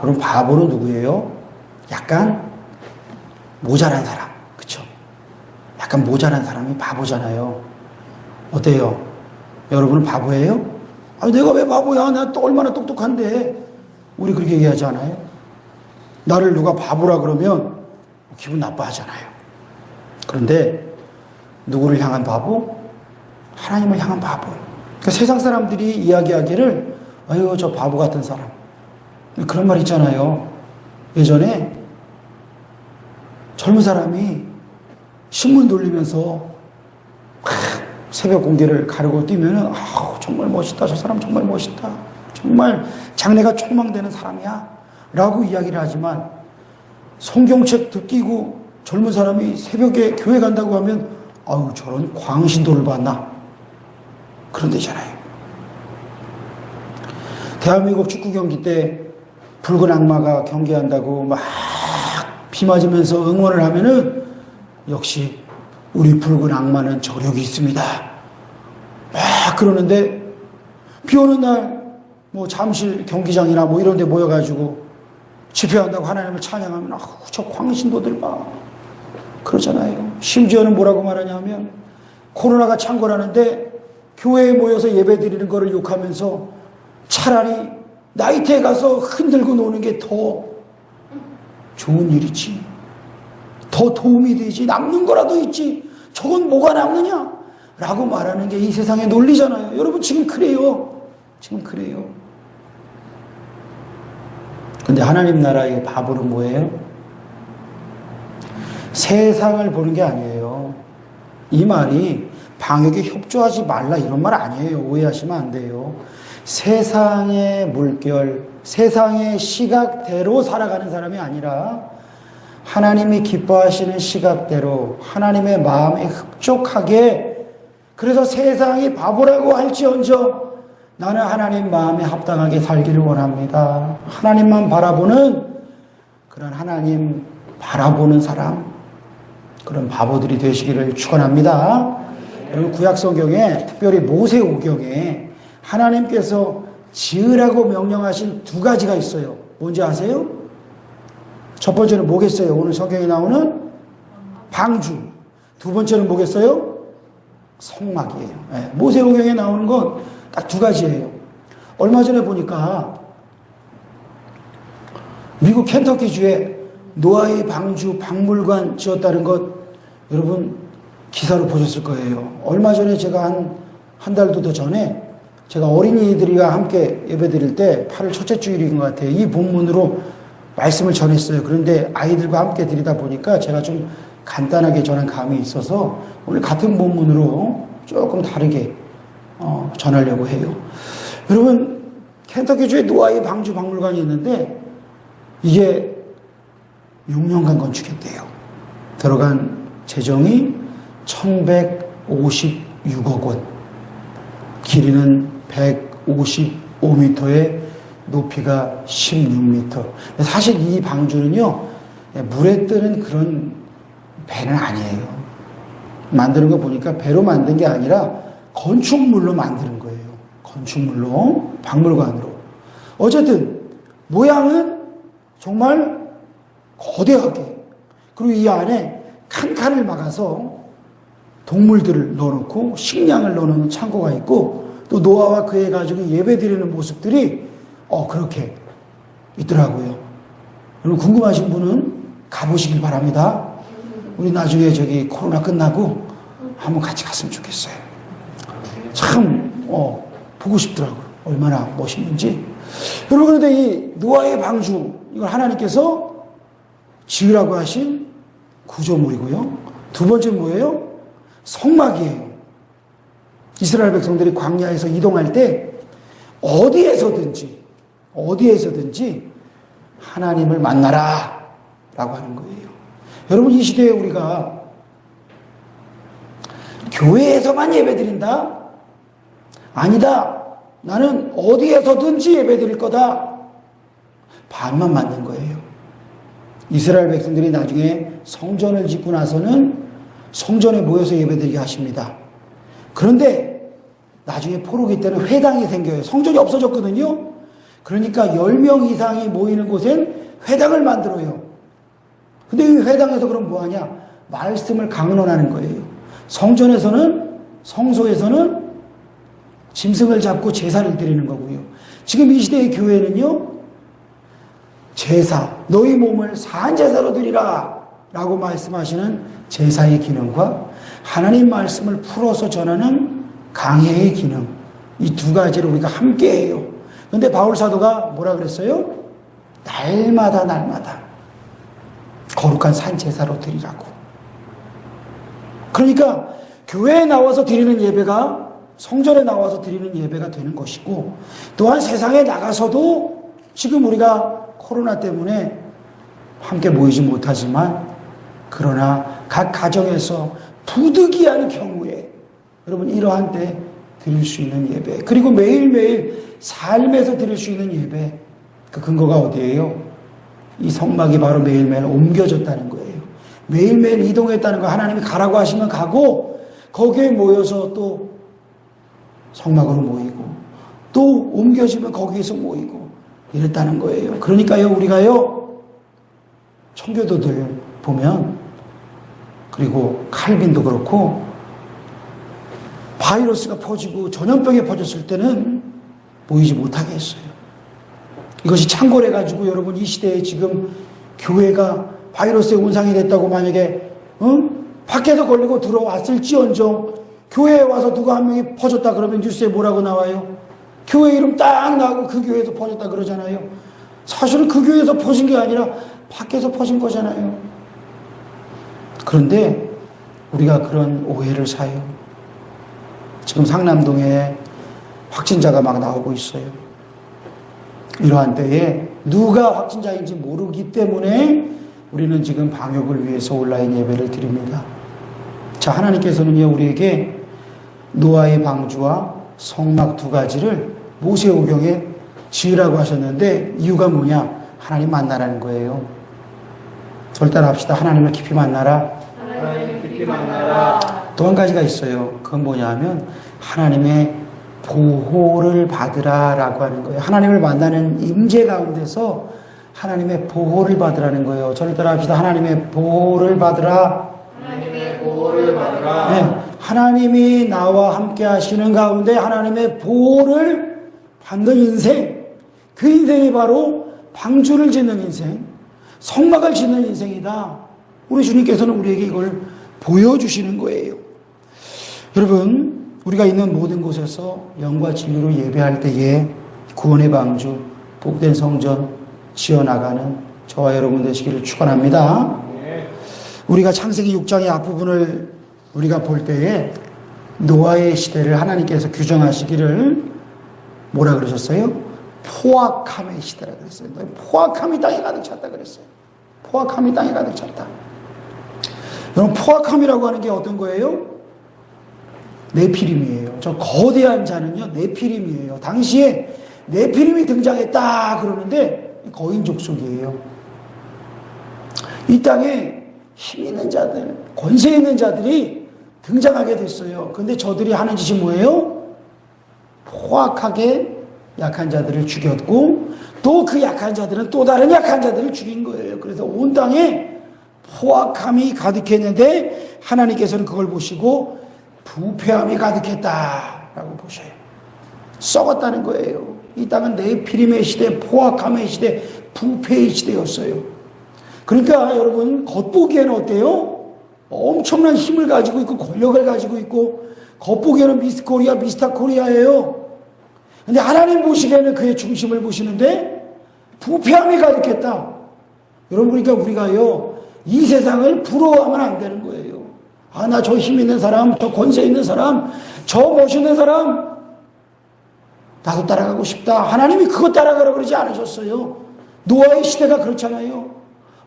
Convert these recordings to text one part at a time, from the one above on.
그럼 바보는 누구예요? 약간 모자란 사람. 그쵸? 약간 모자란 사람이 바보잖아요. 어때요? 여러분은 바보예요? 아, 내가 왜 바보야? 나 또 얼마나 똑똑한데. 우리 그렇게 얘기하지 않아요? 나를 누가 바보라 그러면 기분 나빠하잖아요. 그런데 누구를 향한 바보? 하나님을 향한 바보. 그러니까 세상 사람들이 이야기하기를 아유 저 바보 같은 사람. 그런 말 있잖아요. 예전에 젊은 사람이 신문 돌리면서 새벽 공기를 가르고 뛰면은 아우 정말 멋있다. 저 사람 정말 멋있다. 정말 장래가 촉망되는 사람이야. 라고 이야기를 하지만 성경책 듣기고 젊은 사람이 새벽에 교회 간다고 하면 아우 저런 광신도를 봤나? 그런 데잖아요. 대한민국 축구 경기 때 붉은 악마가 경기한다고 막 비 맞으면서 응원을 하면은 역시 우리 붉은 악마는 저력이 있습니다. 막 그러는데 비 오는 날 뭐 잠실 경기장이나 뭐 이런 데 모여가지고 집회한다고 하나님을 찬양하면 저 광신도들 봐. 그러잖아요. 심지어는 뭐라고 말하냐면 코로나가 창궐하는데 교회에 모여서 예배 드리는 거를 욕하면서 차라리 나이트에 가서 흔들고 노는 게 더 좋은 일이지. 더 도움이 되지. 남는 거라도 있지. 저건 뭐가 남느냐? 라고 말하는 게 이 세상의 논리잖아요. 여러분 지금 그래요. 지금 그래요. 근데 하나님 나라의 바보는 뭐예요? 세상을 보는 게 아니에요. 이 말이 방역에 협조하지 말라 이런 말 아니에요. 오해하시면 안 돼요. 세상의 물결, 세상의 시각대로 살아가는 사람이 아니라 하나님이 기뻐하시는 시각대로 하나님의 마음에 흡족하게, 그래서 세상이 바보라고 할지언정 나는 하나님 마음에 합당하게 살기를 원합니다. 하나님만 바라보는 그런 하나님 바라보는 사람, 그런 바보들이 되시기를 축원합니다. 여러분 구약 성경에 특별히 모세오경에 하나님께서 지으라고 명령하신 두 가지가 있어요. 뭔지 아세요? 첫 번째는 뭐겠어요? 오늘 성경에 나오는 방주. 두 번째는 뭐겠어요? 성막이에요. 네, 모세오경에 나오는 건 딱 두 가지예요. 얼마 전에 보니까 미국 켄터키주에 노아의 방주 박물관 지었다는 것 여러분 기사로 보셨을 거예요. 얼마 전에 제가 한 달도 더 전에 제가 어린이들과 함께 예배 드릴 때 8월 첫째 주일인 것 같아요. 이 본문으로 말씀을 전했어요. 그런데 아이들과 함께 드리다 보니까 제가 좀 간단하게 전한 감이 있어서 오늘 같은 본문으로 조금 다르게 전하려고 해요. 여러분 켄터키주에 노아의 방주 박물관이 있는데 이게 6년간 건축했대요. 들어간 재정이 1156억 원, 길이는 155m에 높이가 16m. 사실 이 방주는요 물에 뜨는 그런 배는 아니에요. 만드는 거 보니까 배로 만든 게 아니라 건축물로 만드는 거예요. 건축물로, 박물관으로. 어쨌든 모양은 정말 거대하게, 그리고 이 안에 칸칸을 막아서 동물들을 넣어놓고 식량을 넣어놓는 창고가 있고 또 노아와 그의 가족이 예배드리는 모습들이 그렇게 있더라고요. 여러분 궁금하신 분은 가보시길 바랍니다. 우리 나중에 저기 코로나 끝나고 한번 같이 갔으면 좋겠어요. 참 보고 싶더라고요. 얼마나 멋있는지. 여러분 그런데 이 노아의 방주, 이걸 하나님께서 지으라고 하신 구조물이고요. 두 번째는 뭐예요? 성막이에요. 이스라엘 백성들이 광야에서 이동할 때 어디에서든지 하나님을 만나라 라고 하는 거예요. 여러분 이 시대에 우리가 교회에서만 예배드린다? 아니다. 나는 어디에서든지 예배드릴 거다. 반만 맞는 거예요. 이스라엘 백성들이 나중에 성전을 짓고 나서는 성전에 모여서 예배드리게 하십니다. 그런데 나중에 포로기 때는 회당이 생겨요. 성전이 없어졌거든요. 그러니까 10명 이상이 모이는 곳엔 회당을 만들어요. 근데 이 회당에서 그럼 뭐하냐? 말씀을 강론하는 거예요. 성소에서는 짐승을 잡고 제사를 드리는 거고요. 지금 이 시대의 교회는요, 제사, 너희 몸을 산제사로 드리라 라고 말씀하시는 제사의 기능과 하나님 말씀을 풀어서 전하는 강해의 기능, 이 두 가지를 우리가 함께 해요. 근데 바울 사도가 뭐라 그랬어요? 날마다 거룩한 산제사로 드리라고. 그러니까 교회에 나와서 드리는 예배가 성전에 나와서 드리는 예배가 되는 것이고, 또한 세상에 나가서도 지금 우리가 코로나 때문에 함께 모이지 못하지만, 그러나 각 가정에서 부득이한 경우에 여러분 이러한 때 드릴 수 있는 예배, 그리고 매일매일 삶에서 드릴 수 있는 예배, 그 근거가 어디예요? 이 성막이 바로 매일매일 옮겨졌다는 거예요. 매일매일 이동했다는 거. 하나님이 가라고 하시면 가고, 거기에 모여서 또 성막으로 모이고, 또 옮겨지면 거기에서 모이고 이랬다는 거예요. 그러니까요, 우리가요, 청교도들 보면, 그리고 칼빈도 그렇고, 바이러스가 퍼지고 전염병이 퍼졌을 때는 모이지 못하게 했어요. 이것이 창궐해가지고 여러분 이 시대에 지금 교회가 바이러스에 온상이 됐다고 만약에 밖에서 걸리고 들어왔을지언정 교회에 와서 누가 한 명이 퍼졌다 그러면 뉴스에 뭐라고 나와요? 교회 이름 딱 나오고 그 교회에서 퍼졌다 그러잖아요. 사실은 그 교회에서 퍼진 게 아니라 밖에서 퍼진 거잖아요. 그런데 우리가 그런 오해를 사요. 지금 상남동에 확진자가 막 나오고 있어요. 이러한 때에 누가 확진자인지 모르기 때문에 우리는 지금 방역을 위해서 온라인 예배를 드립니다. 자, 하나님께서는요, 우리에게 노아의 방주와 성막 두 가지를 모세오경에 지으라고 하셨는데, 이유가 뭐냐? 하나님 만나라는 거예요. 저를 따라합시다. 하나님을 깊이 만나라. 하나님을 깊이 만나라. 또 한 가지가 있어요. 그건 뭐냐 하면 하나님의 보호를 받으라 라고 하는 거예요. 하나님을 만나는 임재 가운데서 하나님의 보호를 받으라는 거예요. 저를 따라합시다. 하나님의 보호를 받으라. 하나님의 보호를 받으라. 네, 하나님이 나와 함께 하시는 가운데 하나님의 보호를 받는 인생, 그 인생이 바로 방주를 짓는 인생, 성막을 짓는 인생이다. 우리 주님께서는 우리에게 이걸 보여주시는 거예요. 여러분, 우리가 있는 모든 곳에서 영과 진리로 예배할 때에 구원의 방주, 복된 성전 지어나가는 저와 여러분 되시기를 축원합니다. 우리가 창세기 6장의 앞부분을 우리가 볼 때에 노아의 시대를 하나님께서 규정하시기를 뭐라 그러셨어요? 포악함의 시대라 그랬어요. 포악함이 땅에 가득 찼다 그랬어요. 포악함이 땅에 가득 찼다. 여러분, 포악함이라고 하는 게 어떤 거예요? 네피림이에요. 저 거대한 자는요, 네피림이에요. 당시에 네피림이 등장했다 그러는데 거인 족속이에요. 이 땅에 힘 있는 자들, 권세 있는 자들이 등장하게 됐어요. 근데 저들이 하는 짓이 뭐예요? 포악하게 약한 자들을 죽였고, 또 그 약한 자들은 또 다른 약한 자들을 죽인 거예요. 그래서 온 땅에 포악함이 가득했는데 하나님께서는 그걸 보시고 부패함이 가득했다라고 보셔요. 썩었다는 거예요. 이 땅은 네피림의 시대, 포악함의 시대, 부패의 시대였어요. 그러니까 여러분, 겉보기에는 어때요? 엄청난 힘을 가지고 있고 권력을 가지고 있고, 겉보기에는 미스 코리아, 미스터 코리아예요. 근데 하나님 보시기에는 그의 중심을 보시는데 부패함이 가득했다. 여러분, 그러니까 우리가요, 이 세상을 부러워하면 안 되는 거예요. 아, 나 저 힘 있는 사람, 저 권세 있는 사람, 저 멋있는 사람, 나도 따라가고 싶다. 하나님이 그거 따라가라고 그러지 않으셨어요. 노아의 시대가 그렇잖아요.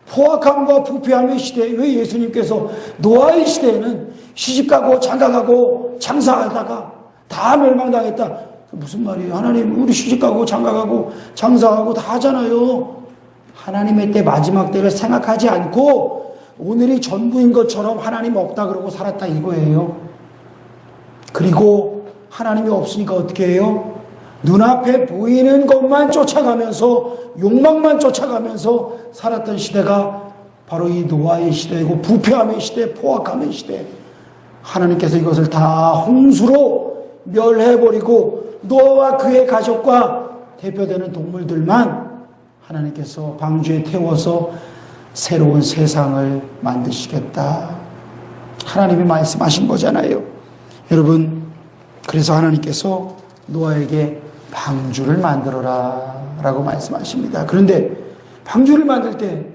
포악함과 부패함의 시대. 왜 예수님께서 노아의 시대에는 시집가고 장가가고 장사하다가 다 멸망당했다. 무슨 말이에요? 하나님, 우리 시집가고 장가가고 장사하고 다 하잖아요. 하나님의 때, 마지막 때를 생각하지 않고 오늘이 전부인 것처럼 하나님 없다 그러고 살았다 이거예요. 그리고 하나님이 없으니까 어떻게 해요? 눈앞에 보이는 것만 쫓아가면서 욕망만 쫓아가면서 살았던 시대가 바로 이 노아의 시대이고 부패함의 시대, 포악함의 시대. 하나님께서 이것을 다 홍수로 멸해버리고 노아와 그의 가족과 대표되는 동물들만 하나님께서 방주에 태워서 새로운 세상을 만드시겠다. 하나님이 말씀하신 거잖아요. 여러분, 그래서 하나님께서 노아에게 방주를 만들어라 라고 말씀하십니다. 그런데 방주를 만들 때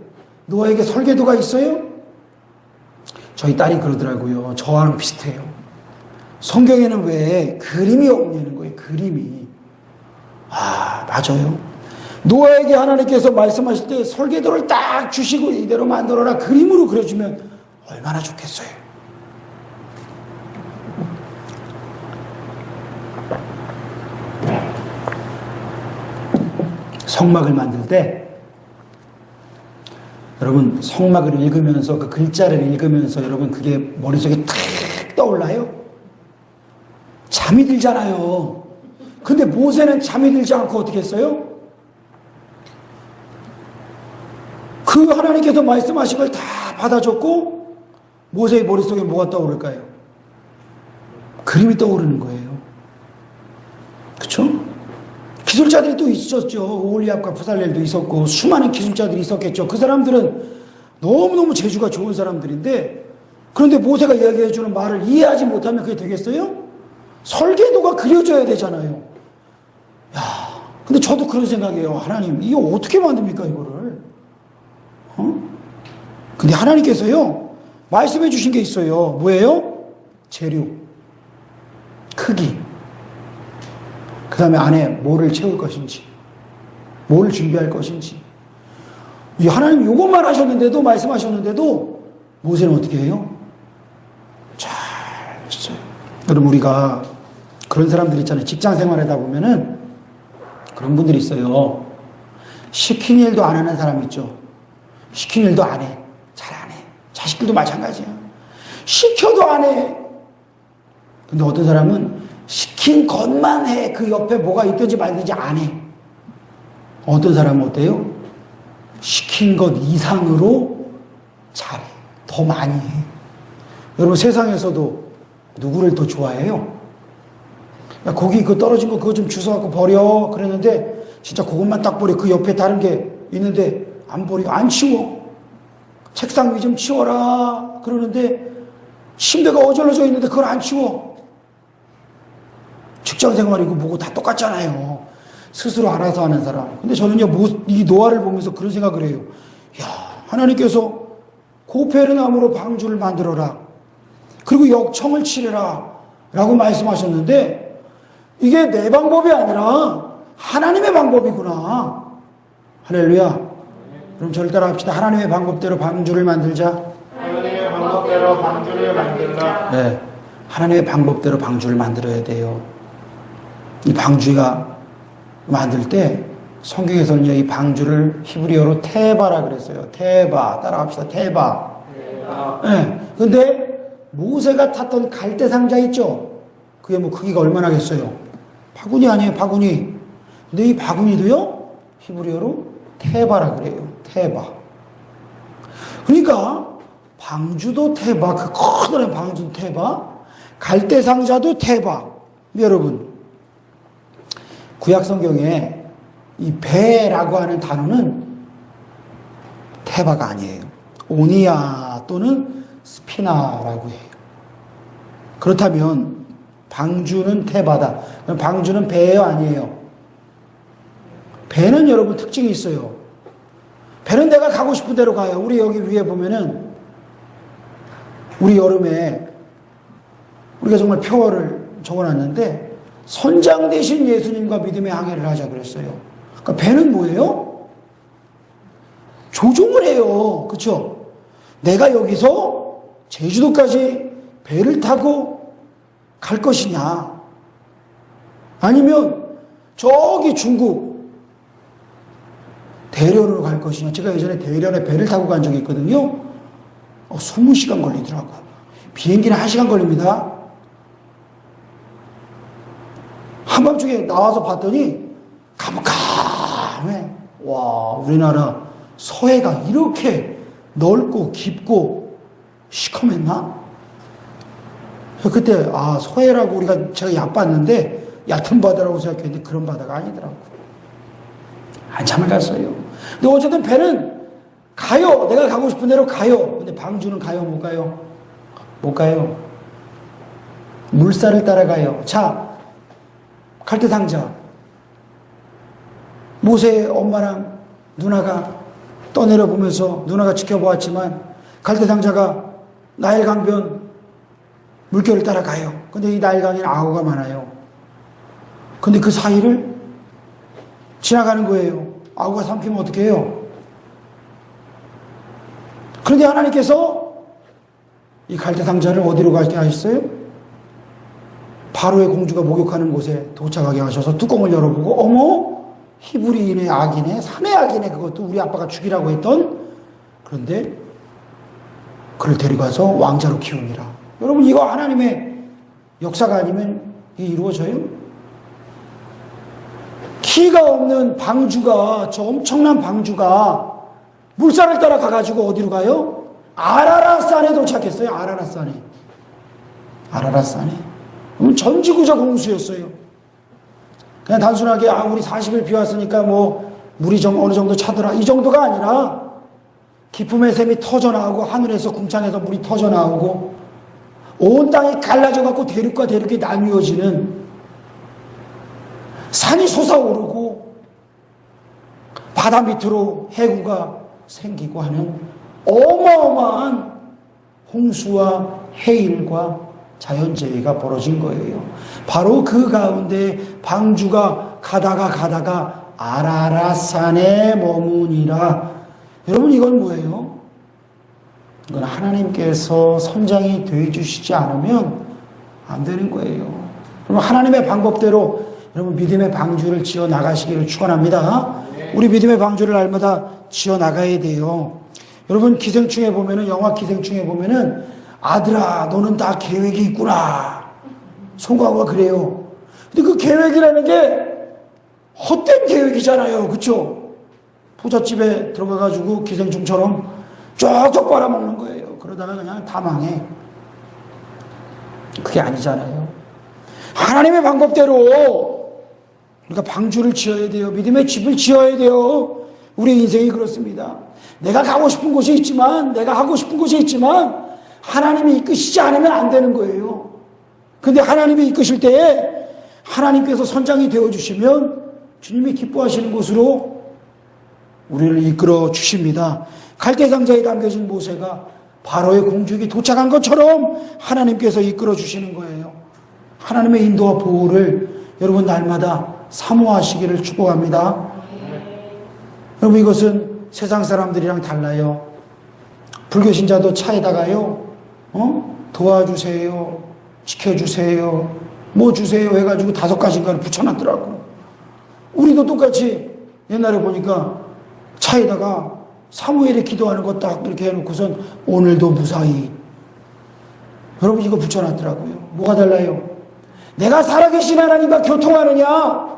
노아에게 설계도가 있어요? 저희 딸이 그러더라고요. 저와는 비슷해요. 성경에는 왜 그림이 없냐는 거예요. 그림이. 아, 맞아요. 노아에게 하나님께서 말씀하실 때 설계도를 딱 주시고 이대로 만들어라 그림으로 그려주면 얼마나 좋겠어요. 성막을 만들 때 여러분 성막을 읽으면서 그 글자를 읽으면서 여러분 그게 머릿속에 탁 떠올라요? 잠이 들잖아요. 근데 모세는 잠이 들지 않고 어떻게 했어요? 그 하나님께서 말씀하신 걸 다 받아줬고 모세의 머릿속에 뭐가 떠오를까요? 그림이 떠오르는 거예요. 그쵸? 기술자들이 또 있었죠. 오홀리압과 부살렐도 있었고 수많은 기술자들이 있었겠죠. 그 사람들은 너무너무 재주가 좋은 사람들인데 그런데 모세가 이야기해주는 말을 이해하지 못하면 그게 되겠어요? 설계도가 그려져야 되잖아요. 야, 근데 저도 그런 생각이에요. 하나님, 이거 어떻게 만듭니까, 이거를? 근데 하나님께서요, 말씀해 주신 게 있어요. 뭐예요? 재료, 크기, 그 다음에 안에 뭐를 채울 것인지, 뭘 준비할 것인지. 이 하나님 요것만 하셨는데도, 말씀하셨는데도, 모세는 어떻게 해요? 잘 했어요. 여러분, 우리가 그런 사람들 있잖아요. 직장 생활하다 보면은 그런 분들이 있어요. 시킨 일도 안 하는 사람 있죠. 시킨 일도 안 해. 잘 안 해. 자식들도 마찬가지야. 시켜도 안 해. 근데 어떤 사람은 시킨 것만 해. 그 옆에 뭐가 있든지 말든지 안 해. 어떤 사람은 어때요? 시킨 것 이상으로 잘해. 더 많이 해. 여러분 세상에서도 누구를 더 좋아해요? 야, 고기 그 떨어진 거 그거 좀 주워갖고 버려. 그랬는데 진짜 그것만 딱 버려. 그 옆에 다른 게 있는데 안 버리고 안 치워. 책상 위 좀 치워라. 그러는데 침대가 어질러져 있는데 그걸 안 치워. 직장 생활이고 뭐고 다 똑같잖아요. 스스로 알아서 하는 사람. 근데 저는요, 이 노아를 보면서 그런 생각을 해요. 야, 하나님께서 고페르나무로 방주를 만들어라. 그리고 역청을 치르라. 라고 말씀하셨는데 이게 내 방법이 아니라 하나님의 방법이구나. 할렐루야. 그럼 저를 따라 합시다. 하나님의 방법대로 방주를 만들자. 하나님의 방법대로 방주를 만들라. 네, 하나님의 방법대로 방주를 만들어야 돼요. 이 방주가 만들 때 성경에서는요, 이 방주를 히브리어로 테바라 그랬어요. 테바. 따라 합시다. 테바. 네, 근데 모세가 탔던 갈대 상자 있죠? 그게 뭐 크기가 얼마나겠어요? 바구니 아니에요, 바구니. 근데 이 바구니도요, 히브리어로 테바라 그래요. 테바. 그러니까 방주도 테바, 그 커다란 방주도 테바, 갈대 상자도 테바. 여러분, 구약 성경에 이 배라고 하는 단어는 테바가 아니에요. 오니아 또는 스피나라고 해요. 그렇다면 방주는 테바다. 그럼 방주는 배예요, 아니에요? 배는 여러분 특징이 있어요. 배는 내가 가고 싶은 대로 가요. 우리 여기 위에 보면은 우리 여름에 우리가 정말 표어를 적어놨는데 선장 대신 예수님과 믿음의 항해를 하자 그랬어요. 그러니까 배는 뭐예요? 조종을 해요. 그렇죠? 내가 여기서 제주도까지 배를 타고 갈 것이냐, 아니면 저기 중국 대련으로 갈 것이냐. 제가 예전에 대련에 배를 타고 간 적이 있거든요. 20시간 걸리더라고. 비행기는 1시간 걸립니다. 한밤중에 나와서 봤더니 캄캄해. 와, 우리나라 서해가 이렇게 넓고 깊고 시커맸나? 그때 서해라고 제가 얕봤는데 얕은 바다라고 생각했는데 그런 바다가 아니더라고. 한참을 갔어요. 근데 어쨌든 배는 가요. 내가 가고 싶은 대로 가요. 근데 방주는 가요, 못 가요? 못 가요. 물살을 따라가요. 자, 갈대상자. 모세의 엄마랑 누나가 떠내려 보면서 누나가 지켜보았지만 갈대상자가 나일강변 물결을 따라가요. 근데 이 나일강에는 악어가 많아요. 근데 그 사이를 지나가는 거예요. 악어가 삼키면 어떻게 해요? 그런데 하나님께서 이 갈대상자를 어디로 가게 하셨어요? 바로의 공주가 목욕하는 곳에 도착하게 하셔서 뚜껑을 열어보고 어머, 히브리인의 악이네, 산의 악이네. 그것도 우리 아빠가 죽이라고 했던. 그런데 그를 데려가서 왕자로 키우니라. 여러분, 이거 하나님의 역사가 아니면 이게 이루어져요? 키가 없는 방주가, 저 엄청난 방주가 물살을 따라 가가지고 어디로 가요? 아라랏산에 도착했어요. 아라랏산에. 전 지구적 홍수였어요. 그냥 단순하게 우리 40일 비 왔으니까 물이 좀 어느 정도 차더라, 이 정도가 아니라 기쁨의 샘이 터져나오고 하늘에서 궁창에서 물이 터져나오고 온 땅이 갈라져 갖고 대륙과 대륙이 나뉘어지는, 산이 솟아오르고 바다 밑으로 해구가 생기고 하는 어마어마한 홍수와 해일과 자연재해가 벌어진 거예요. 바로 그 가운데 방주가 가다가 아라랏산에 머무니라. 여러분, 이건 뭐예요? 이건 하나님께서 선장이 되어주시지 않으면 안 되는 거예요. 그럼 하나님의 방법대로 여러분 믿음의 방주를 지어 나가시기를 축원합니다. 우리 믿음의 방주를 날마다 지어 나가야 돼요. 여러분, 기생충에 보면은, 영화 기생충에 보면은 아들아 너는 다 계획이 있구나, 송강호가 그래요. 근데 그 계획이라는 게 헛된 계획이잖아요. 그쵸? 부잣집에 들어가가지고 기생충처럼 쪽쪽 빨아먹는 거예요. 그러다가 그냥 다 망해. 그게 아니잖아요. 하나님의 방법대로 우리가 방주를 지어야 돼요. 믿음의 집을 지어야 돼요. 우리 인생이 그렇습니다. 내가 가고 싶은 곳이 있지만, 내가 하고 싶은 곳이 있지만 하나님이 이끄시지 않으면 안 되는 거예요. 근데 하나님이 이끄실 때에 하나님께서 선장이 되어주시면 주님이 기뻐하시는 곳으로 우리를 이끌어 주십니다. 갈대상자에 담겨진 모세가 바로의 공주에게 도착한 것처럼 하나님께서 이끌어 주시는 거예요. 하나님의 인도와 보호를 여러분 날마다 사모하시기를 축복합니다. 여러분, 이것은 세상 사람들이랑 달라요. 불교 신자도 차에다가요, 도와주세요, 지켜주세요, 뭐 주세요 해가지고 5가지인가를 붙여놨더라고. 우리도 똑같이 옛날에 보니까 차에다가 사무엘이 기도하는 거 딱 이렇게 해놓고선 오늘도 무사히. 여러분, 이거 붙여놨더라고요. 뭐가 달라요? 내가 살아계신 하나님과 교통하느냐,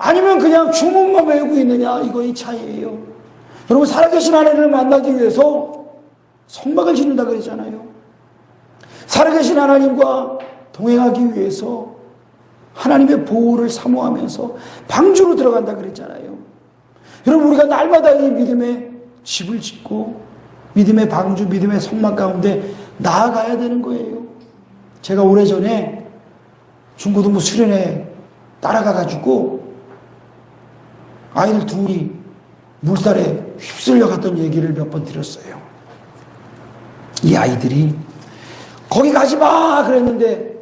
아니면 그냥 주문만 외우고 있느냐, 이거의 차이예요. 여러분, 살아계신 하나님을 만나기 위해서 성막을 짓는다 그랬잖아요. 살아계신 하나님과 동행하기 위해서 하나님의 보호를 사모하면서 방주로 들어간다 그랬잖아요. 여러분, 우리가 날마다 이 믿음의 집을 짓고 믿음의 방주, 믿음의 성막 가운데 나아가야 되는 거예요. 제가 오래전에 중고등부 수련회 따라가가지고 아이들 둘이 물살에 휩쓸려 갔던 얘기를 몇 번 들었어요. 이 아이들이 거기 가지 마 그랬는데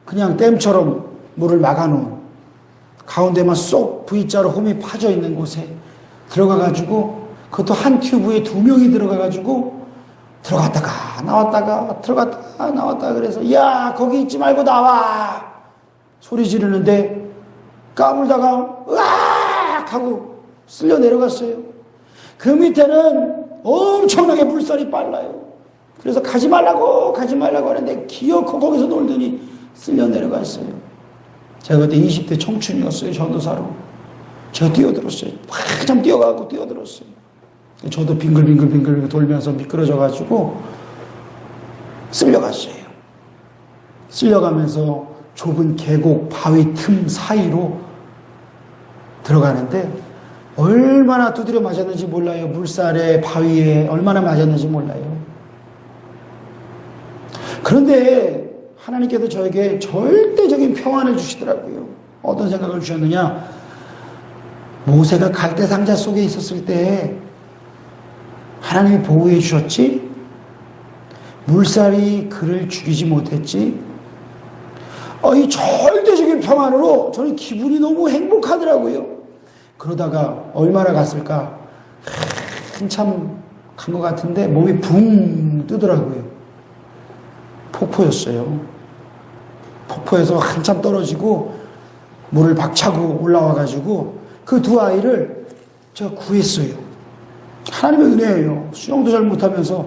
그냥 댐처럼 물을 막아놓은 가운데만 쏙 V자로 홈이 파져 있는 곳에 들어가가지고, 그것도 한 튜브에 2명이 들어가가지고 들어갔다가 나왔다가 들어갔다가 나왔다가, 그래서 야 거기 있지 말고 나와 소리 지르는데 까불다가 으악 하고 쓸려 내려갔어요. 그 밑에는 엄청나게 물살이 빨라요. 그래서 가지 말라고 하는데 기어코 거기서 놀더니 쓸려 내려갔어요. 제가 그때 20대 청춘이었어요. 전도사로. 제가 뛰어들었어요. 한참 뛰어가고 뛰어들었어요. 저도 빙글빙글 돌면서 미끄러져가지고 쓸려갔어요. 쓸려가면서 좁은 계곡 바위 틈 사이로 들어가는데 얼마나 두드려 맞았는지 몰라요. 물살에 바위에 얼마나 맞았는지 몰라요. 그런데 하나님께서 저에게 절대적인 평안을 주시더라고요. 어떤 생각을 주셨느냐? 모세가 갈대 상자 속에 있었을 때 하나님이 보호해 주셨지? 물살이 그를 죽이지 못했지? 이 절대적인 평안으로 저는 기분이 너무 행복하더라고요. 그러다가 얼마나 갔을까? 한참 간 것 같은데 몸이 붕 뜨더라고요. 폭포였어요. 폭포에서 한참 떨어지고 물을 박차고 올라와가지고 그 두 아이를 제가 구했어요. 하나님의 은혜예요. 수영도 잘 못하면서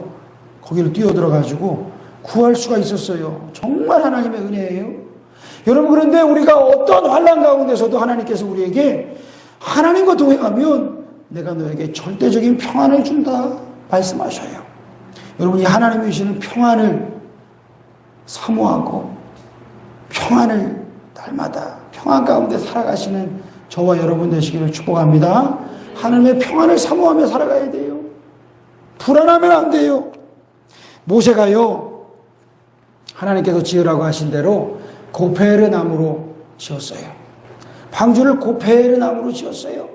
거기를 뛰어들어가지고 구할 수가 있었어요. 정말 하나님의 은혜예요. 여러분, 그런데 우리가 어떤 환난 가운데서도 하나님께서 우리에게 하나님과 동행하면 내가 너에게 절대적인 평안을 준다 말씀하셔요. 여러분이 하나님이 주시는 평안을 사모하고 평안을 날마다 평안 가운데 살아가시는 저와 여러분 되시기를 축복합니다. 하나님의 평안을 사모하며 살아가야 돼요. 불안하면 안 돼요. 모세가요, 하나님께서 지으라고 하신 대로 고페르 나무로 지었어요. 방주를 고페르 나무로 지었어요.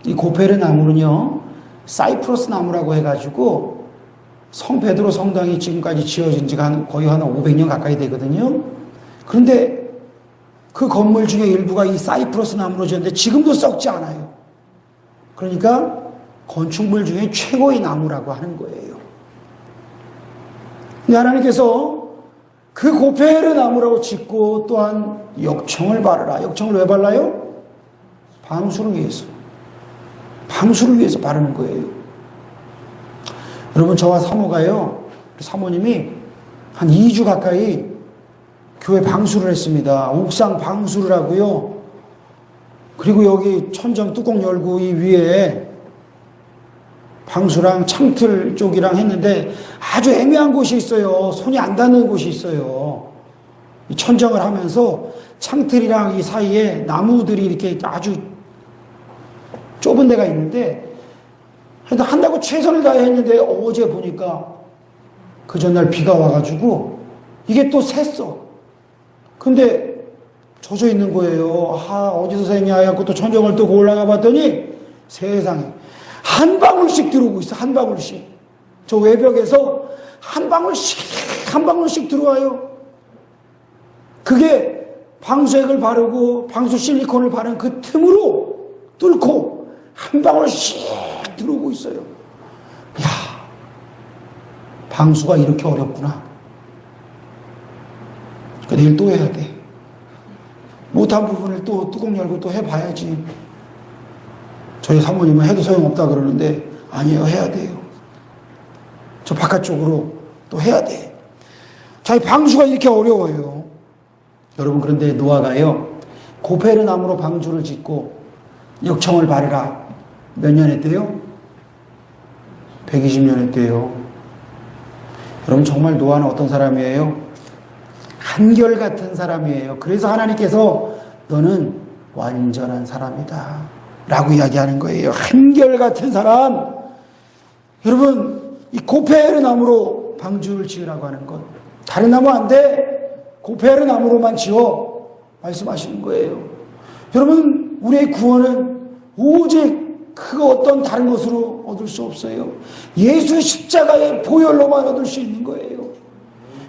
이 고페르 나무는요, 사이프러스 나무라고 해가지고 성 베드로 성당이 지금까지 지어진 지가 거의 한 500년 가까이 되거든요. 그런데 그 건물 중에 일부가 이 사이프러스 나무로 지었는데 지금도 썩지 않아요. 그러니까 건축물 중에 최고의 나무라고 하는 거예요. 근데 하나님께서 그 고페르 나무라고 짓고 또한 역청을 바르라. 역청을 왜 발라요? 방수를 위해서. 방수를 위해서 바르는 거예요. 여러분, 저와 사모가요, 사모님이 한 2주 가까이 교회 방수를 했습니다. 옥상 방수를 하고요. 그리고 여기 천정 뚜껑 열고 이 위에 방수랑 창틀 쪽이랑 했는데 아주 애매한 곳이 있어요. 손이 안 닿는 곳이 있어요. 이 천정을 하면서 창틀이랑 이 사이에 나무들이 이렇게 아주 좁은 데가 있는데 한다고 최선을 다해 했는데 어제 보니까 그 전날 비가 와가지고 이게 또 샜어. 근데 젖어 있는 거예요. 어디서 샜냐 해갖고 또 천정을 뜨고 올라가 봤더니 세상에 한 방울씩 들어오고 있어. 한 방울씩. 저 외벽에서 한 방울씩 들어와요. 그게 방수액을 바르고 방수 실리콘을 바른 그 틈으로 뚫고 한 방울씩 들어오고 있어요. 이야, 방수가 이렇게 어렵구나. 그러니까 내일 또 해야 돼. 못한 부분을 또 뚜껑 열고 또 해봐야지. 저희 사모님은 해도 소용없다 그러는데 아니에요, 해야 돼요. 저 바깥쪽으로 또 해야 돼. 자, 이 방수가 이렇게 어려워요. 여러분, 그런데 노아가요, 고페르 나무로 방주를 짓고 역청을 바르라. 몇 년 했대요? 120년 했대요. 여러분, 정말 노아는 어떤 사람이에요? 한결같은 사람이에요. 그래서 하나님께서 너는 완전한 사람이다 라고 이야기하는 거예요. 한결같은 사람. 여러분, 이 고페르 나무로 방주를 지으라고 하는 것, 다른 나무 안 돼. 고페르 나무로만 지어 말씀하시는 거예요. 여러분, 우리의 구원은 오직 그 어떤 다른 것으로 얻을 수 없어요. 예수 십자가의 보혈로만 얻을 수 있는 거예요.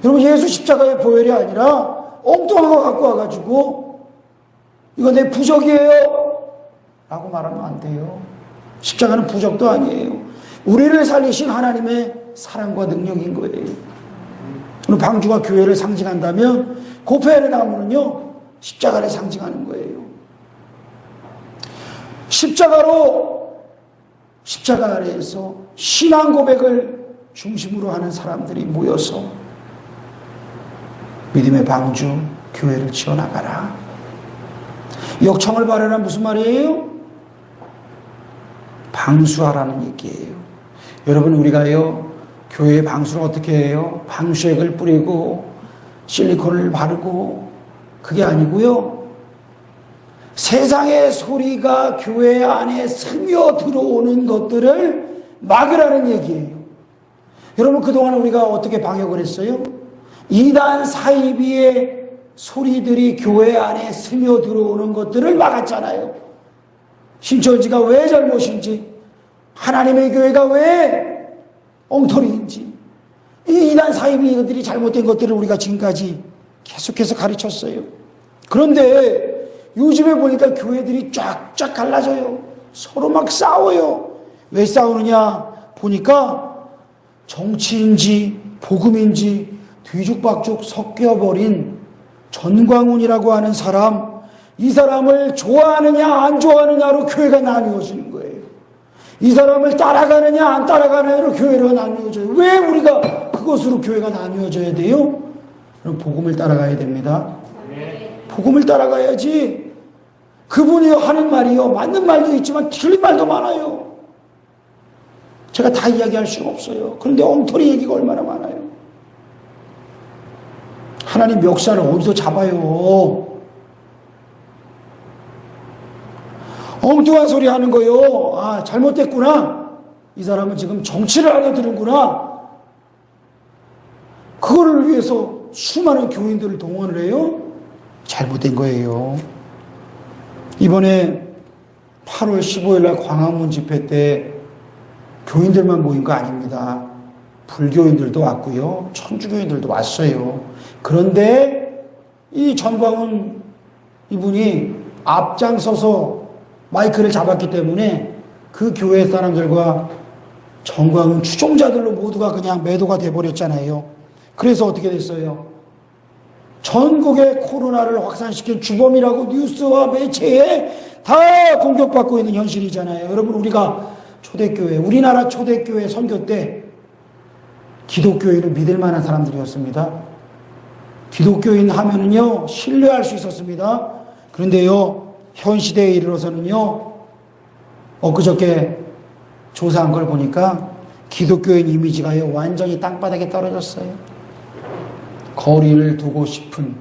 여러분, 예수 십자가의 보혈이 아니라 엉뚱한 거 갖고 와가지고 이거 내 부적이에요 라고 말하면 안 돼요. 십자가는 부적도 아니에요. 우리를 살리신 하나님의 사랑과 능력인 거예요. 오늘 방주가 교회를 상징한다면 고페르 나무는요, 십자가를 상징하는 거예요. 십자가 아래에서 신앙 고백을 중심으로 하는 사람들이 모여서 믿음의 방주 교회를 지어나가라. 역청을 바라란 무슨 말이에요? 방수하라는 얘기예요. 여러분, 우리가요, 교회의 방수를 어떻게 해요? 방수액을 뿌리고 실리콘을 바르고, 그게 아니고요, 세상의 소리가 교회 안에 스며 들어오는 것들을 막으라는 얘기예요. 여러분, 그동안 우리가 어떻게 방역을 했어요? 이단 사이비의 소리들이 교회 안에 스며 들어오는 것들을 막았잖아요. 신천지가 왜 잘못인지, 하나님의 교회가 왜 엉터리인지, 이 이단 사이비들이 잘못된 것들을 우리가 지금까지 계속해서 가르쳤어요. 그런데 요즘에 보니까 교회들이 쫙쫙 갈라져요. 서로 막 싸워요. 왜 싸우느냐 보니까 정치인지 복음인지 뒤죽박죽 섞여버린 전광훈이라고 하는 사람, 이 사람을 좋아하느냐 안 좋아하느냐로 교회가 나뉘어지는 거예요. 이 사람을 따라가느냐 안 따라가느냐로 교회가 나뉘어져요. 왜 우리가 그것으로 교회가 나뉘어져야 돼요? 그럼 복음을 따라가야 됩니다. 복음을 따라가야지. 그분이 하는 말이요, 맞는 말도 있지만 틀린 말도 많아요. 제가 다 이야기할 수가 없어요. 그런데 엉터리 얘기가 얼마나 많아요. 하나님 멱살을 어디서 잡아요? 엉뚱한 소리 하는 거요. 아, 잘못됐구나. 이 사람은 지금 정치를 하려 드는구나. 그거를 위해서 수많은 교인들을 동원을 해요? 잘못된 거예요. 이번에 8월 15일 날 광화문 집회 때 교인들만 모인 거 아닙니다. 불교인들도 왔고요. 천주교인들도 왔어요. 그런데 이 전광훈 이분이 앞장서서 마이크를 잡았기 때문에 그 교회 사람들과 전광훈 추종자들로 모두가 그냥 매도가 돼버렸잖아요. 그래서 어떻게 됐어요? 전국에 코로나를 확산시킨 주범이라고 뉴스와 매체에 다 공격받고 있는 현실이잖아요. 여러분, 우리가 초대교회, 우리나라 초대교회 선교 때 기독교인을 믿을 만한 사람들이었습니다. 기독교인 하면은요, 신뢰할 수 있었습니다. 그런데요, 현 시대에 이르러서는요, 엊그저께 조사한 걸 보니까 기독교인 이미지가요, 완전히 땅바닥에 떨어졌어요. 거리를 두고 싶은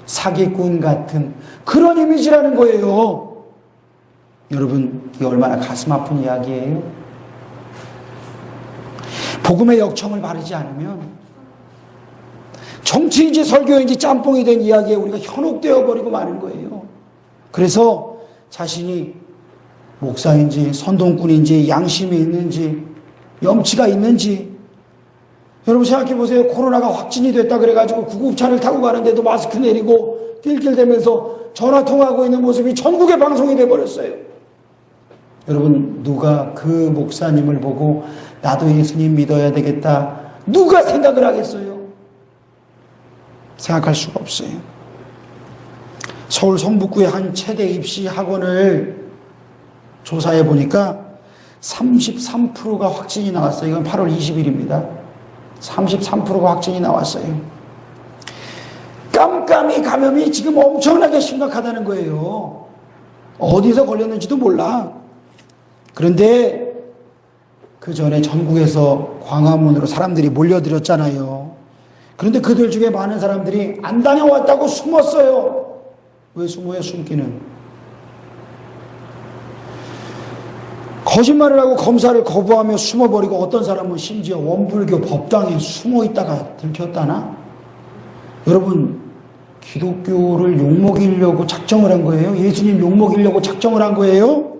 사기꾼 같은 그런 이미지라는 거예요. 여러분, 이게 얼마나 가슴 아픈 이야기예요. 복음의 역청을 바르지 않으면 정치인지 설교인지 짬뽕이 된 이야기에 우리가 현혹되어 버리고 마는 거예요. 그래서 자신이 목사인지 선동꾼인지 양심이 있는지 염치가 있는지, 여러분 생각해 보세요. 코로나가 확진이 됐다 그래가지고 구급차를 타고 가는데도 마스크 내리고 낄낄대면서 전화 통화하고 있는 모습이 전국에 방송이 돼버렸어요. 여러분, 누가 그 목사님을 보고 나도 예수님 믿어야 되겠다, 누가 생각을 하겠어요? 생각할 수가 없어요. 서울 성북구의 한 체대 입시 학원을 조사해 보니까 33%가 확진이 나왔어요. 이건 8월 20일입니다. 33%가 확진이 나왔어요. 깜깜이 감염이 지금 엄청나게 심각하다는 거예요. 어디서 걸렸는지도 몰라. 그런데 그 전에 전국에서 광화문으로 사람들이 몰려들었잖아요. 그런데 그들 중에 많은 사람들이 안 다녀왔다고 숨었어요. 왜 숨어요? 숨기는. 거짓말을 하고 검사를 거부하며 숨어버리고, 어떤 사람은 심지어 원불교 법당에 숨어있다가 들켰다나? 여러분, 기독교를 욕먹이려고 작정을 한 거예요? 예수님 욕먹이려고 작정을 한 거예요?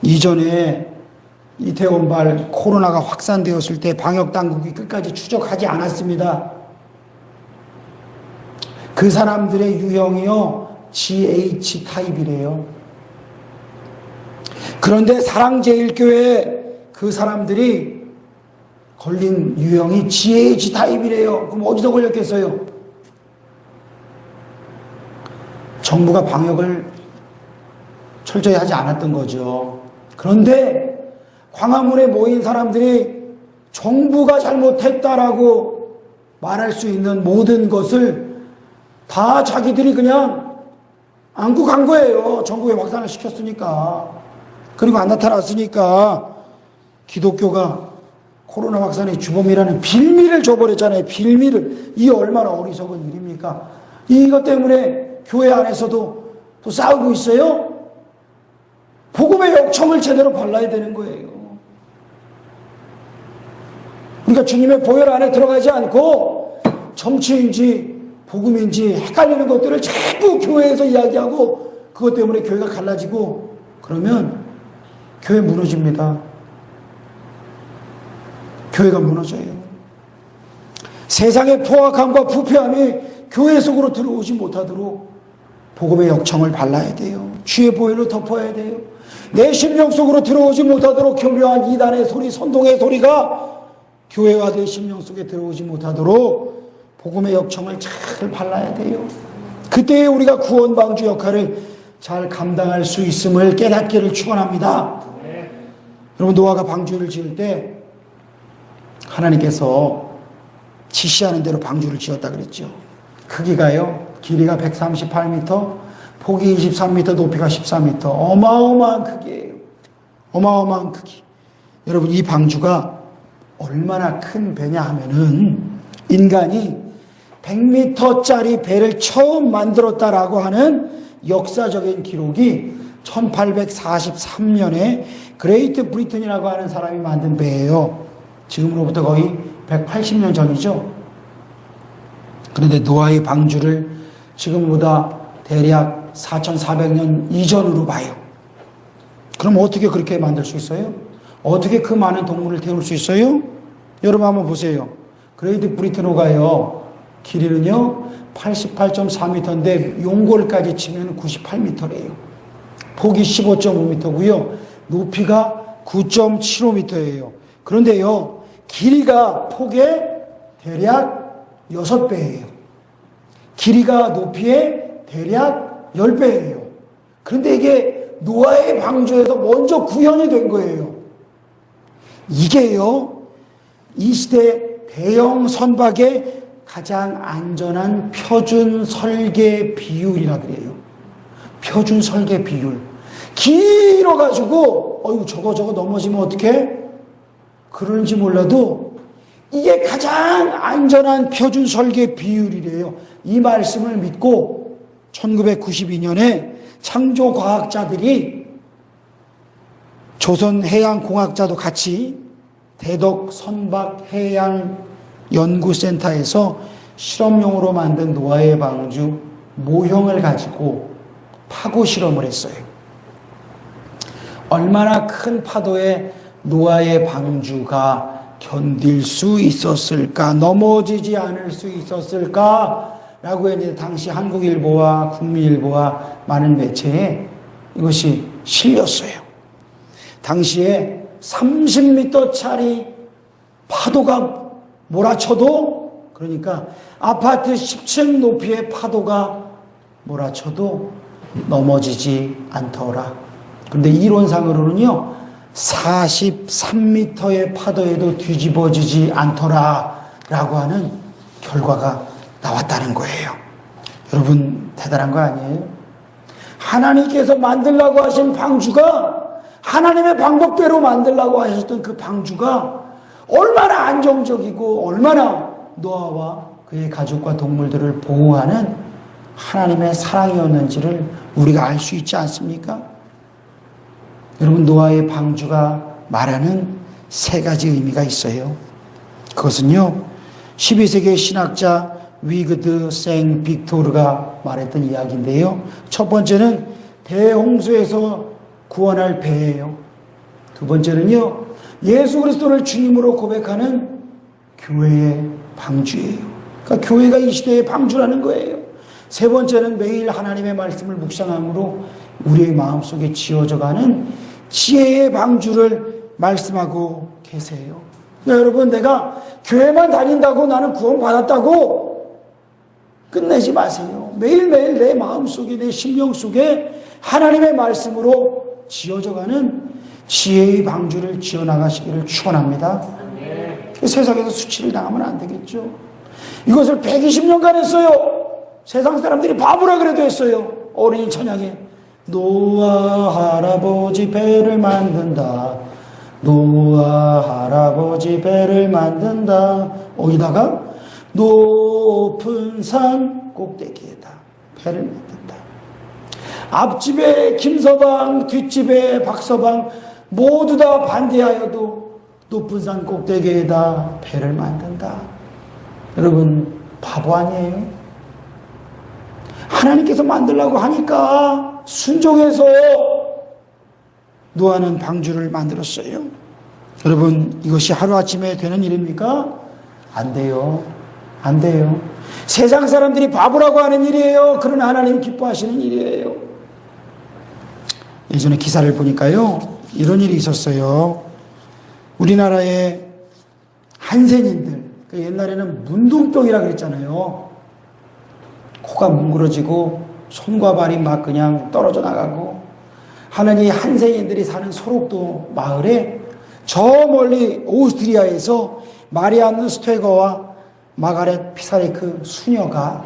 이전에 이태원발 코로나가 확산되었을 때 방역당국이 끝까지 추적하지 않았습니다. 그 사람들의 유형이요, GH 타입이래요. 그런데 사랑제일교회 그 사람들이 걸린 유형이 GH 타입이래요. 그럼 어디서 걸렸겠어요? 정부가 방역을 철저히 하지 않았던 거죠. 그런데 광화문에 모인 사람들이 정부가 잘못했다라고 말할 수 있는 모든 것을 다 자기들이 그냥 안고 간 거예요. 전국에 확산을 시켰으니까. 그리고 안 나타났으니까 기독교가 코로나 확산의 주범이라는 빌미를 줘버렸잖아요. 빌미를. 이게 얼마나 어리석은 일입니까? 이것 때문에 교회 안에서도 또 싸우고 있어요. 복음의 역청을 제대로 발라야 되는 거예요. 그러니까 주님의 보혈 안에 들어가지 않고 정치인지 복음인지 헷갈리는 것들을 자꾸 교회에서 이야기하고 그것 때문에 교회가 갈라지고 그러면 교회 무너집니다. 교회가 무너져요. 세상의 포악함과 부패함이 교회 속으로 들어오지 못하도록 복음의 역청을 발라야 돼요. 주의 보혈로 덮어야 돼요. 내 심령 속으로 들어오지 못하도록 교묘한 이단의 소리, 선동의 소리가 교회와 내 심령 속에 들어오지 못하도록 복음의 역청을 잘 발라야 돼요. 그때에 우리가 구원 방주 역할을 잘 감당할 수 있음을 깨닫기를 축원합니다. 여러분, 노아가 방주를 지을 때 하나님께서 지시하는 대로 방주를 지었다 그랬죠. 크기가요, 길이가 138m, 폭이 23m, 높이가 14m. 어마어마한 크기예요. 어마어마한 크기. 여러분, 이 방주가 얼마나 큰 배냐 하면은 인간이 100m짜리 배를 처음 만들었다라고 하는 역사적인 기록이 1843년에 그레이트 브리튼이라고 하는 사람이 만든 배예요. 지금으로부터 거의 180년 전이죠. 그런데 노아의 방주를 지금보다 대략 4400년 이전으로 봐요. 그럼 어떻게 그렇게 만들 수 있어요? 어떻게 그 많은 동물을 태울 수 있어요? 여러분 한번 보세요. 그레이트 브리튼호가요, 길이는요 88.4m인데 용골까지 치면 98m래요. 폭이 15.5m고요. 높이가 9.75m예요. 그런데요, 길이가 폭의 대략 6배예요. 길이가 높이의 대략 10배예요. 그런데 이게 노아의 방주에서 먼저 구현이 된 거예요. 이게요, 이 시대 대형 선박의 가장 안전한 표준 설계 비율이라 그래요. 표준 설계 비율. 길어가지고 어이구 저거 넘어지면 어떡해? 그런지 몰라도 이게 가장 안전한 표준 설계 비율이래요. 이 말씀을 믿고 1992년에 창조과학자들이 조선해양공학자도 같이 대덕 선박해양연구센터에서 실험용으로 만든 노아의 방주 모형을 가지고 파고 실험을 했어요. 얼마나 큰 파도에 노아의 방주가 견딜 수 있었을까, 넘어지지 않을 수 있었을까 라고 이제 당시 한국일보와 국민일보와 많은 매체에 이것이 실렸어요. 당시에 30m짜리 파도가 몰아쳐도, 그러니까 아파트 10층 높이의 파도가 몰아쳐도 넘어지지 않더라. 그런데 이론상으로는요 43m의 파도에도 뒤집어지지 않더라 라고 하는 결과가 나왔다는 거예요. 여러분, 대단한 거 아니에요? 하나님께서 만들라고 하신 방주가, 하나님의 방법대로 만들라고 하셨던 그 방주가 얼마나 안정적이고 얼마나 노아와 그의 가족과 동물들을 보호하는 하나님의 사랑이었는지를 우리가 알 수 있지 않습니까? 여러분, 노아의 방주가 말하는 세 가지 의미가 있어요. 그것은요 12세기 신학자 위그드 생 빅토르가 말했던 이야기인데요, 첫 번째는 대홍수에서 구원할 배예요. 두 번째는요 예수 그리스도를 주님으로 고백하는 교회의 방주예요. 그러니까 교회가 이 시대의 방주라는 거예요. 세 번째는 매일 하나님의 말씀을 묵상함으로 우리의 마음속에 지어져가는 지혜의 방주를 말씀하고 계세요. 그러니까 여러분, 내가 교회만 다닌다고 나는 구원 받았다고 끝내지 마세요. 매일매일 내 마음속에, 내 심령 속에 하나님의 말씀으로 지어져가는 지혜의 방주를 지어나가시기를 축원합니다. 세상에서 수치를 당하면 안 되겠죠. 이것을 120년간 했어요. 세상 사람들이 바보라 그래도 했어요. 어린이 찬양에 노아 할아버지 배를 만든다. 노아 할아버지 배를 만든다. 거기다가 높은 산 꼭대기에다 배를 만든다. 앞집에 김서방, 뒷집에 박서방 모두 다 반대하여도 높은 산 꼭대기에다 배를 만든다. 여러분 바보 아니에요? 하나님께서 만들라고 하니까 순종해서 노아는 방주를 만들었어요. 여러분 이것이 하루아침에 되는 일입니까? 안 돼요. 안 돼요. 세상 사람들이 바보라고 하는 일이에요. 그러나 하나님 기뻐하시는 일이에요. 예전에 기사를 보니까요, 이런 일이 있었어요. 우리나라의 한센인들, 옛날에는 문둥병이라 그랬잖아요. 코가 뭉그러지고 손과 발이 막 그냥 떨어져 나가고 하는 이 한센인들이 사는 소록도 마을에 저 멀리 오스트리아에서 마리안느 스테거와 마가렛 피사리크 수녀가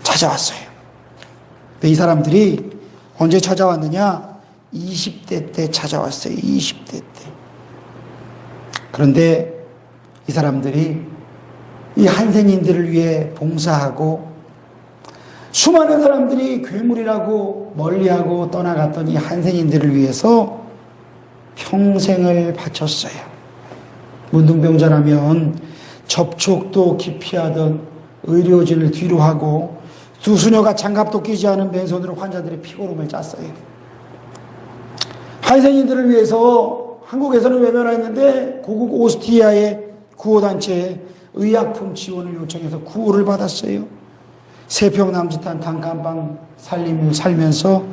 찾아왔어요. 근데 이 사람들이 언제 찾아왔느냐? 20대 때 찾아왔어요. 20대 때. 그런데 이 사람들이 이 한센인들을 위해 봉사하고 수많은 사람들이 괴물이라고 멀리하고 떠나갔던 이 한센인들을 위해서 평생을 바쳤어요. 문둥병자라면 접촉도 기피하던 의료진을 뒤로 하고 두 수녀가 장갑도 끼지 않은 맨손으로 환자들의 피고름을 짰어요. 한센인들을 위해서 한국에서는 외면했는데 고국 오스트리아의 구호단체에 의약품 지원을 요청해서 구호를 받았어요. 3평 남짓한 단칸방 살면서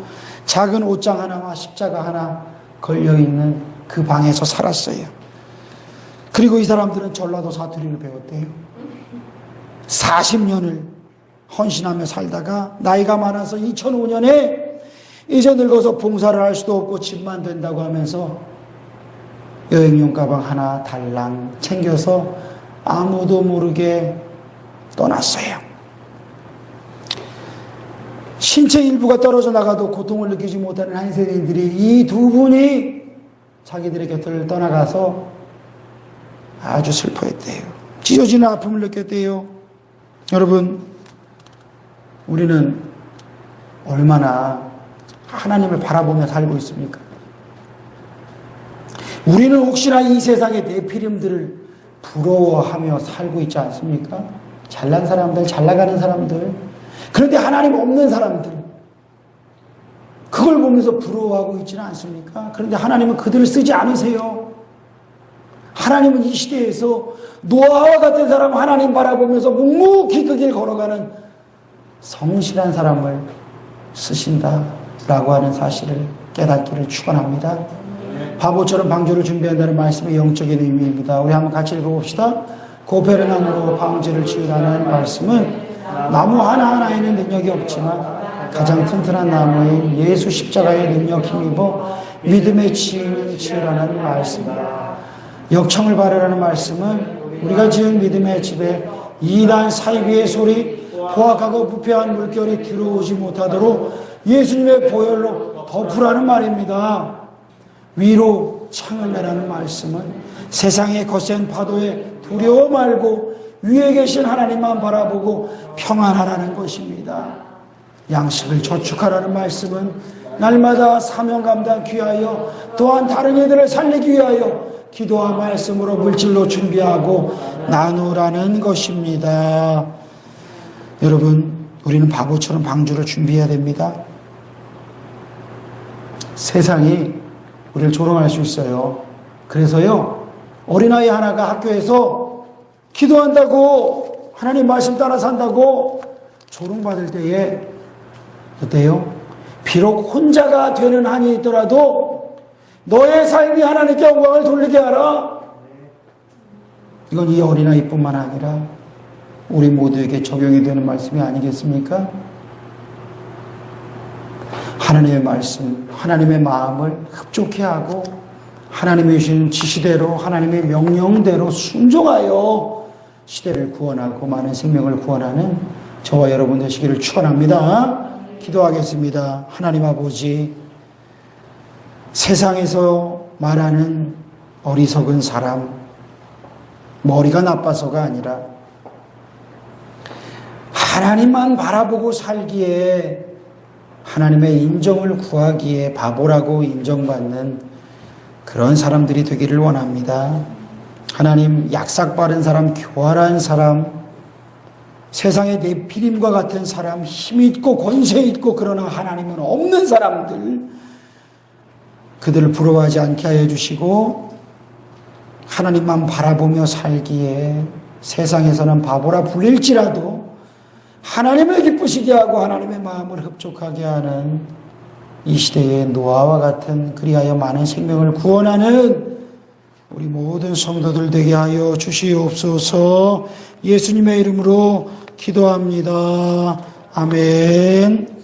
작은 옷장 하나와 십자가 하나 걸려있는 그 방에서 살았어요. 그리고 이 사람들은 전라도 사투리를 배웠대요. 40년을 헌신하며 살다가 나이가 많아서 2005년에 이제 늙어서 봉사를 할 수도 없고 집만 된다고 하면서 여행용 가방 하나 달랑 챙겨서 아무도 모르게 떠났어요. 신체 일부가 떨어져 나가도 고통을 느끼지 못하는 한센인들이 이 두 분이 자기들의 곁을 떠나가서 아주 슬퍼했대요. 찢어지는 아픔을 느꼈대요. 여러분, 우리는 얼마나 하나님을 바라보며 살고 있습니까? 우리는 혹시나 이 세상의 네피림들을 부러워하며 살고 있지 않습니까? 잘난 사람들, 잘 나가는 사람들, 그런데 하나님 없는 사람들, 그걸 보면서 부러워하고 있지는 않습니까? 그런데 하나님은 그들을 쓰지 않으세요. 하나님은 이 시대에서 노아와 같은 사람 하나님 바라보면서 묵묵히 그 길 걸어가는 성실한 사람을 쓰신다라고 하는 사실을 깨닫기를 축원합니다. 바보처럼 방주를 준비한다는 말씀의 영적인 의미입니다. 우리 한번 같이 읽어봅시다. 고페르나무로 방주를 지으라는 말씀은 나무 하나하나에는 능력이 없지만 가장 튼튼한 나무인 예수 십자가의 능력 힘입어 믿음의 지음을 지으라는 말씀입니다. 역청을 바르라는 말씀은 우리가 지은 믿음의 집에 이단 사이비의 소리, 포악하고 부패한 물결이 들어오지 못하도록 예수님의 보혈로 덮으라는 말입니다. 위로 창을 내라는 말씀은 세상의 거센 파도에 두려워 말고 위에 계신 하나님만 바라보고 평안하라는 것입니다. 양식을 저축하라는 말씀은 날마다 사명 감당 귀하여 또한 다른 이들을 살리기 위하여 기도와 말씀으로 물질로 준비하고 나누라는 것입니다. 여러분, 우리는 바보처럼 방주를 준비해야 됩니다. 세상이 우리를 조롱할 수 있어요. 그래서요, 어린아이 하나가 학교에서 기도한다고 하나님 말씀 따라 산다고 조롱받을 때에 어때요? 비록 혼자가 되는 한이 있더라도 너의 삶이 하나님께 영광을 돌리게 하라. 이건 이 어린아이뿐만 아니라 우리 모두에게 적용이 되는 말씀이 아니겠습니까? 하나님의 말씀, 하나님의 마음을 흡족해 하고 하나님의 주신 지시대로 하나님의 명령대로 순종하여 시대를 구원하고 많은 생명을 구원하는 저와 여러분 되시기를 축원합니다. 기도하겠습니다. 하나님 아버지, 세상에서 말하는 어리석은 사람, 머리가 나빠서가 아니라 하나님만 바라보고 살기에, 하나님의 인정을 구하기에 바보라고 인정받는 그런 사람들이 되기를 원합니다. 하나님, 약삭 빠른 사람, 교활한 사람, 세상의 네피림과 같은 사람, 힘있고 권세 있고 그러나 하나님은 없는 사람들, 그들을 부러워하지 않게 하여 주시고 하나님만 바라보며 살기에 세상에서는 바보라 불릴지라도 하나님을 기쁘시게 하고 하나님의 마음을 흡족하게 하는 이 시대의 노아와 같은, 그리하여 많은 생명을 구원하는 우리 모든 성도들 되게 하여 주시옵소서. 예수님의 이름으로 기도합니다. 아멘.